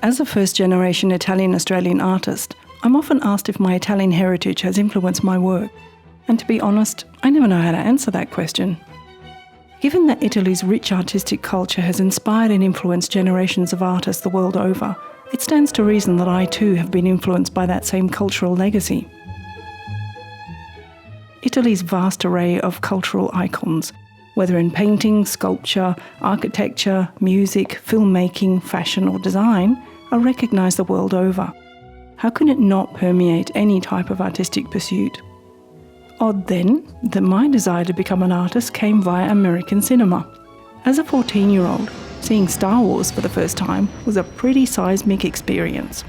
As a first-generation Italian-Australian artist, I'm often asked if my Italian heritage has influenced my work. And to be honest, I never know how to answer that question. Given that Italy's rich artistic culture has inspired and influenced generations of artists the world over, it stands to reason that I too have been influenced by that same cultural legacy. Italy's vast array of cultural icons, whether in painting, sculpture, architecture, music, filmmaking, fashion or design, are recognised the world over. How can it not permeate any type of artistic pursuit? Odd then that my desire to become an artist came via American cinema. As a 14-year-old, seeing Star Wars for the first time was a pretty seismic experience.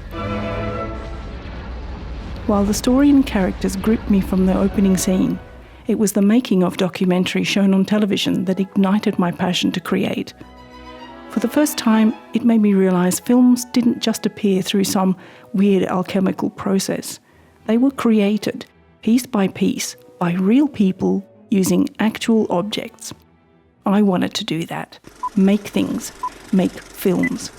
While the story and characters gripped me from the opening scene, it was the making of documentary shown on television that ignited my passion to create. For the first time, it made me realise films didn't just appear through some weird alchemical process. They were created, piece by piece, by real people using actual objects. I wanted to do that. Make things. Make films.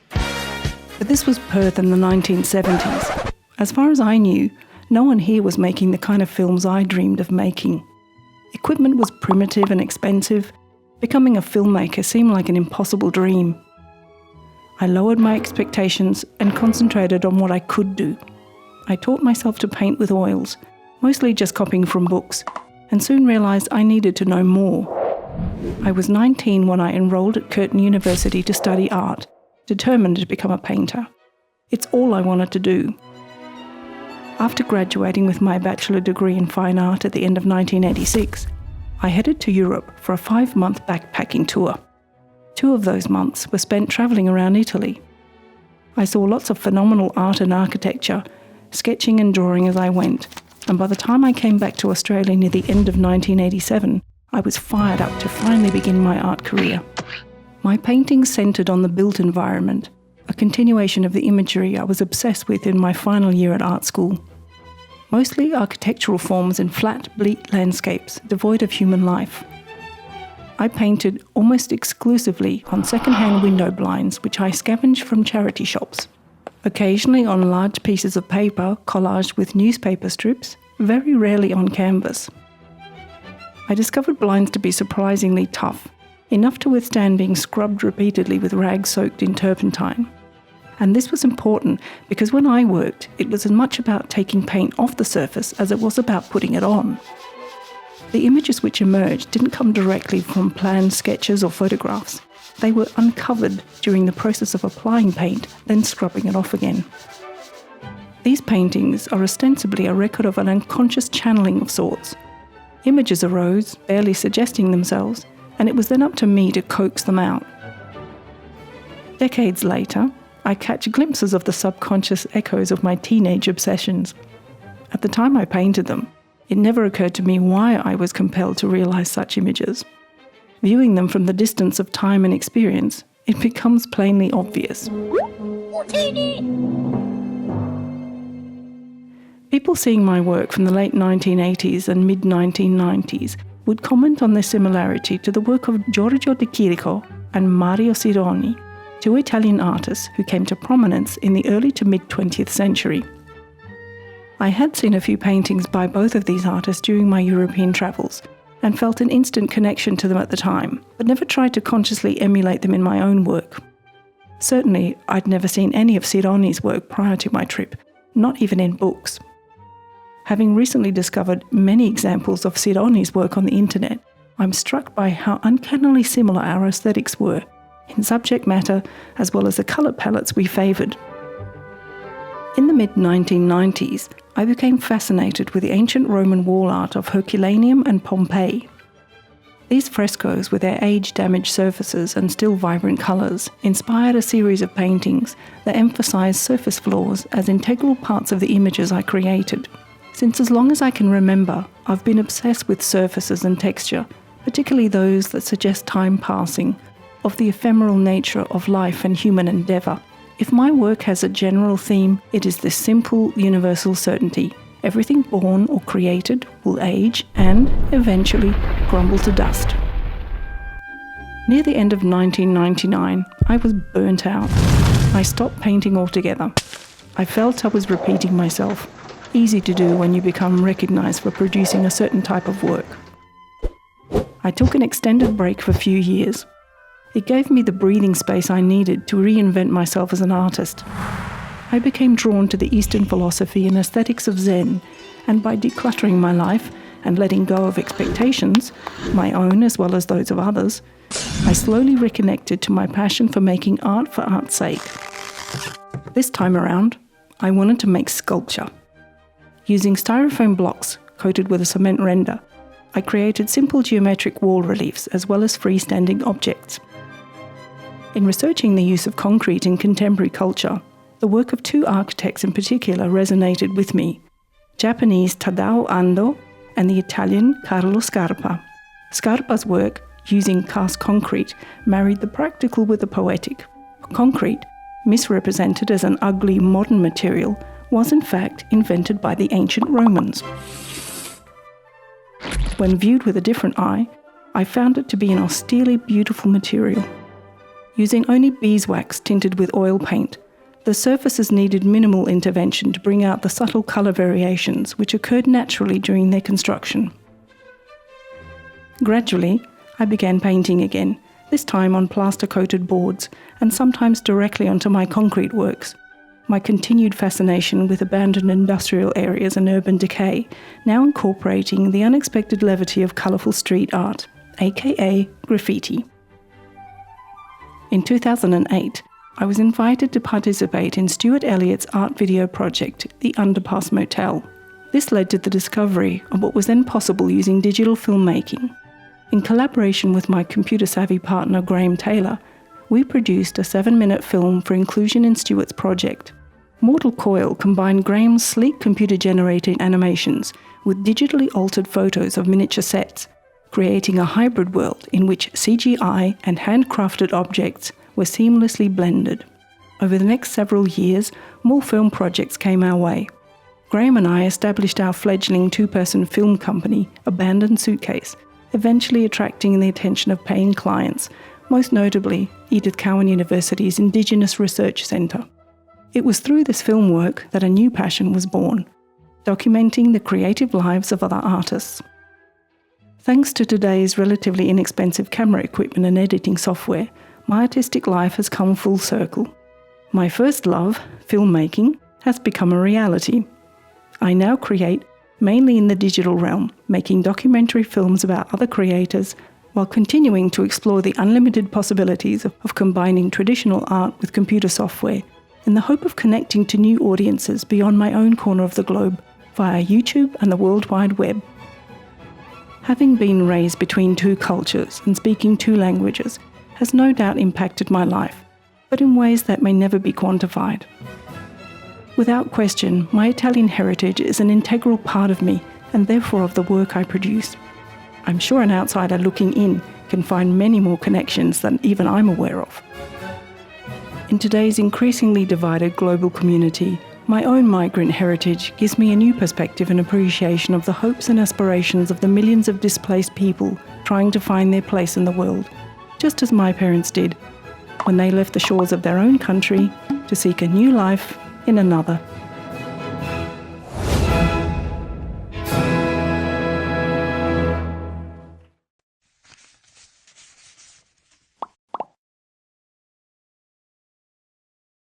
But this was Perth in the 1970s. As far as I knew, no one here was making the kind of films I dreamed of making. Equipment was primitive and expensive. Becoming a filmmaker seemed like an impossible dream. I lowered my expectations and concentrated on what I could do. I taught myself to paint with oils, mostly just copying from books, and soon realised I needed to know more. I was 19 when I enrolled at Curtin University to study art, determined to become a painter. It's all I wanted to do. After graduating with my bachelor degree in fine art at the end of 1986, I headed to Europe for a 5-month backpacking tour. 2 of those months were spent travelling around Italy. I saw lots of phenomenal art and architecture, sketching and drawing as I went, and by the time I came back to Australia near the end of 1987, I was fired up to finally begin my art career. My paintings centred on the built environment, a continuation of the imagery I was obsessed with in my final year at art school. Mostly architectural forms in flat, bleak landscapes devoid of human life. I painted almost exclusively on second-hand window blinds which I scavenged from charity shops. Occasionally on large pieces of paper collaged with newspaper strips, very rarely on canvas. I discovered blinds to be surprisingly tough, enough to withstand being scrubbed repeatedly with rags soaked in turpentine. And this was important because when I worked, it was as much about taking paint off the surface as it was about putting it on. The images which emerged didn't come directly from planned sketches or photographs. They were uncovered during the process of applying paint, then scrubbing it off again. These paintings are ostensibly a record of an unconscious channeling of sorts. Images arose, barely suggesting themselves, and it was then up to me to coax them out. Decades later, I catch glimpses of the subconscious echoes of my teenage obsessions. At the time I painted them, it never occurred to me why I was compelled to realise such images. Viewing them from the distance of time and experience, it becomes plainly obvious. People seeing my work from the late 1980s and mid-1990s would comment on their similarity to the work of Giorgio de Chirico and Mario Sironi, 2 Italian artists who came to prominence in the early to mid-20th century. I had seen a few paintings by both of these artists during my European travels and felt an instant connection to them at the time, but never tried to consciously emulate them in my own work. Certainly, I'd never seen any of Sironi's work prior to my trip, not even in books. Having recently discovered many examples of Sironi's work on the internet, I'm struck by how uncannily similar our aesthetics were, in subject matter as well as the colour palettes we favoured. In the mid-1990s, I became fascinated with the ancient Roman wall art of Herculaneum and Pompeii. These frescoes, with their age-damaged surfaces and still vibrant colours, inspired a series of paintings that emphasised surface flaws as integral parts of the images I created. Since as long as I can remember, I've been obsessed with surfaces and texture, particularly those that suggest time passing, of the ephemeral nature of life and human endeavour. If my work has a general theme, it is this simple, universal certainty. Everything born or created will age and, eventually, crumble to dust. Near the end of 1999, I was burnt out. I stopped painting altogether. I felt I was repeating myself. Easy to do when you become recognised for producing a certain type of work. I took an extended break for a few years. It gave me the breathing space I needed to reinvent myself as an artist. I became drawn to the Eastern philosophy and aesthetics of Zen, and by decluttering my life and letting go of expectations, my own as well as those of others, I slowly reconnected to my passion for making art for art's sake. This time around, I wanted to make sculpture. Using styrofoam blocks coated with a cement render, I created simple geometric wall reliefs as well as freestanding objects. In researching the use of concrete in contemporary culture, the work of two architects in particular resonated with me, Japanese Tadao Ando and the Italian Carlo Scarpa. Scarpa's work, using cast concrete, married the practical with the poetic. Concrete, misrepresented as an ugly modern material, was in fact invented by the ancient Romans. When viewed with a different eye, I found it to be an austerely beautiful material. Using only beeswax tinted with oil paint, the surfaces needed minimal intervention to bring out the subtle colour variations which occurred naturally during their construction. Gradually, I began painting again, this time on plaster-coated boards and sometimes directly onto my concrete works. My continued fascination with abandoned industrial areas and urban decay, now incorporating the unexpected levity of colourful street art, aka graffiti. In 2008, I was invited to participate in Stuart Elliott's art video project, The Underpass Motel. This led to the discovery of what was then possible using digital filmmaking. In collaboration with my computer-savvy partner Graham Taylor, we produced a 7-minute film for inclusion in Stuart's project. Mortal Coil combined Graham's sleek computer-generated animations with digitally altered photos of miniature sets, creating a hybrid world in which CGI and handcrafted objects were seamlessly blended. Over the next several years, more film projects came our way. Graham and I established our fledgling 2-person film company, Abandoned Suitcase, eventually attracting the attention of paying clients, most notably Edith Cowan University's Indigenous Research Centre. It was through this film work that a new passion was born, documenting the creative lives of other artists. Thanks to today's relatively inexpensive camera equipment and editing software, my artistic life has come full circle. My first love, filmmaking, has become a reality. I now create mainly in the digital realm, making documentary films about other creators while continuing to explore the unlimited possibilities of combining traditional art with computer software in the hope of connecting to new audiences beyond my own corner of the globe via YouTube and the World Wide Web. Having been raised between two cultures and speaking two languages has no doubt impacted my life, but in ways that may never be quantified. Without question, my Italian heritage is an integral part of me and therefore of the work I produce. I'm sure an outsider looking in can find many more connections than even I'm aware of. In today's increasingly divided global community, my own migrant heritage gives me a new perspective and appreciation of the hopes and aspirations of the millions of displaced people trying to find their place in the world, just as my parents did when they left the shores of their own country to seek a new life in another.